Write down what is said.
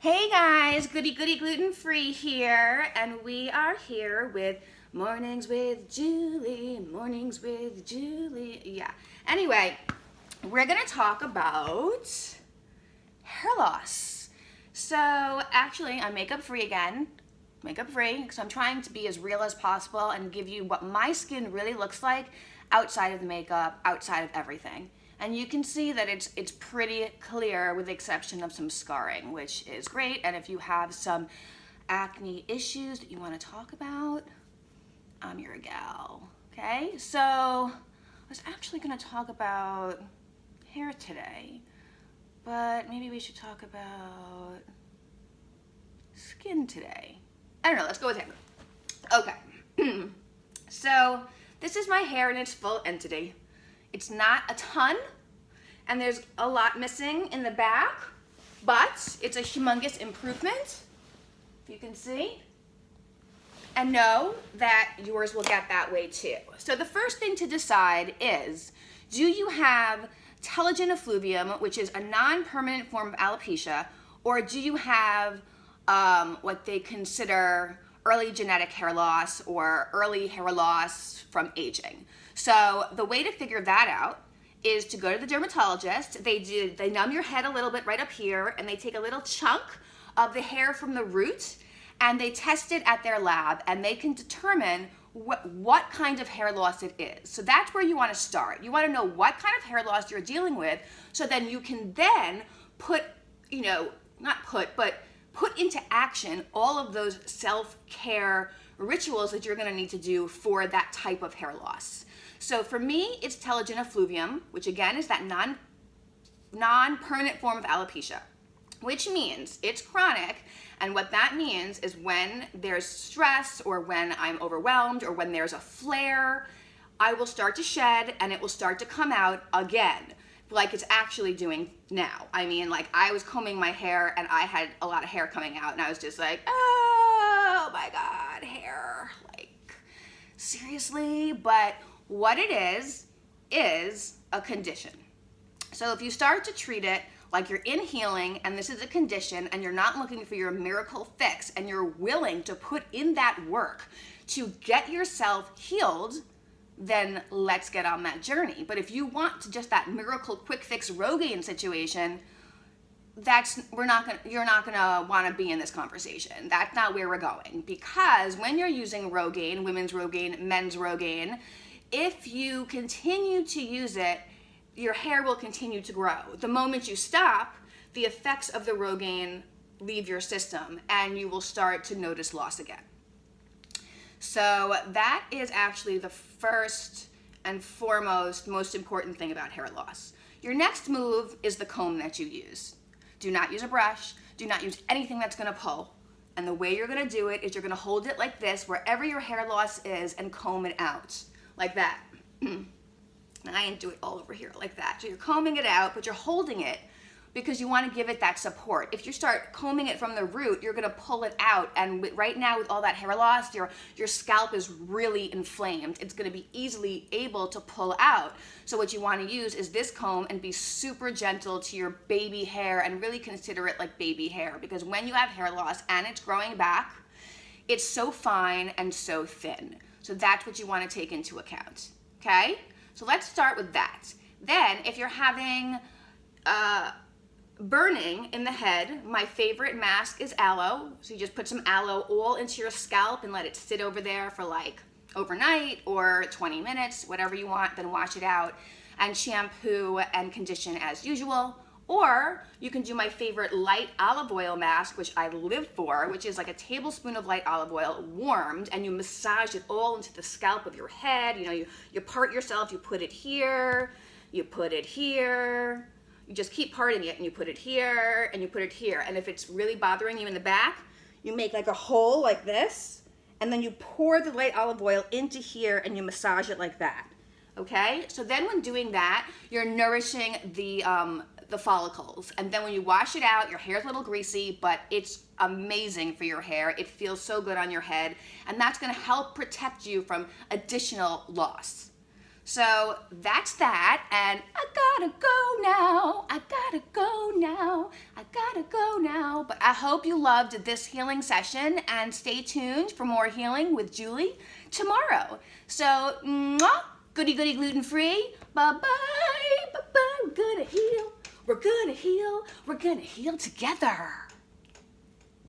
Hey guys, Goody Gluten-Free here, and we are here with Mornings with Julie, yeah. Anyway, we're gonna talk about hair loss. So actually, I'm makeup free again, because I'm trying to be as real as possible and give you what my skin really looks like outside of the makeup, outside of everything. And you can see that it's pretty clear with the exception of some scarring, which is great. And if you have some acne issues that you want to talk about, I'm your gal, okay? So I was actually going to talk about hair today, but maybe we should talk about skin today. I don't know, let's go with hair. Okay, so this is my hair in its full entity. It's not a ton, and there's a lot missing in the back, but it's a humongous improvement, you can see. And know that yours will get that way too. So the first thing to decide is, do you have telogen effluvium, which is a non-permanent form of alopecia, or do you have what they consider early genetic hair loss or early hair loss from aging? So the way to figure that out is to go to the dermatologist. They numb your head a little bit right up here, and they take a little chunk of the hair from the root, and they test it at their lab, and they can determine what kind of hair loss it is. So that's where you want to start. You want to know what kind of hair loss you're dealing with, so then you can then put into action all of those self-care rituals that you're going to need to do for that type of hair loss. So for me, it's telogen effluvium, which again is that non-permanent form of alopecia, which means it's chronic. And what that means is when there's stress, or when I'm overwhelmed, or when there's a flare, I will start to shed and it will start to come out again, like it's actually doing now. I mean, like I was combing my hair and I had a lot of hair coming out, and I was just like, oh my God, hair, like seriously? But what it is a condition. So if you start to treat it like you're in healing and this is a condition, and you're not looking for your miracle fix, and you're willing to put in that work to get yourself healed, then let's get on that journey. But if you want to just that miracle quick fix Rogaine situation, you're not gonna want to be in this conversation. That's not where we're going, because when you're using Rogaine, women's Rogaine, men's Rogaine, if you continue to use it, your hair will continue to grow. The moment you stop, the effects of the Rogaine leave your system, and you will start to notice loss again. So that is actually the first and foremost, most important thing about hair loss. Your next move is the comb that you use. Do not use a brush. Do not use anything that's gonna pull. And the way you're gonna do it is you're gonna hold it like this, wherever your hair loss is, and comb it out, like that. And I didn't do it all over here like that. So you're combing it out, but you're holding it because you want to give it that support. If you start combing it from the root, you're going to pull it out. And right now, with all that hair loss, your scalp is really inflamed. It's going to be easily able to pull out. So what you want to use is this comb and be super gentle to your baby hair, and really consider it like baby hair, because when you have hair loss and it's growing back, it's so fine and so thin. So that's what you want to take into account. Okay? So let's start with that. Then, if you're having burning in the head, my favorite mask is aloe. So you just put some aloe all into your scalp and let it sit over there for like overnight or 20 minutes, whatever you want, then wash it out and shampoo and condition as usual. Or you can do my favorite light olive oil mask, which I live for, which is like a tablespoon of light olive oil warmed, and you massage it all into the scalp of your head. You know, you part yourself, you put it here, you put it here. You just keep parting it, and you put it here, and you put it here. And if it's really bothering you in the back, you make like a hole like this, and then you pour the light olive oil into here, and you massage it like that. Okay? So then when doing that, you're nourishing the follicles, and then when you wash it out, your hair's a little greasy, but it's amazing for your hair. It feels so good on your head, and that's going to help protect you from additional loss. So that's that, and I gotta go now, I gotta go now, I gotta go now. But I hope you loved this healing session, and stay tuned for more healing with Julie tomorrow. So, mwah, goody goody gluten-free, bye-bye, bye-bye, we're gonna heal, we're gonna heal, we're gonna heal together.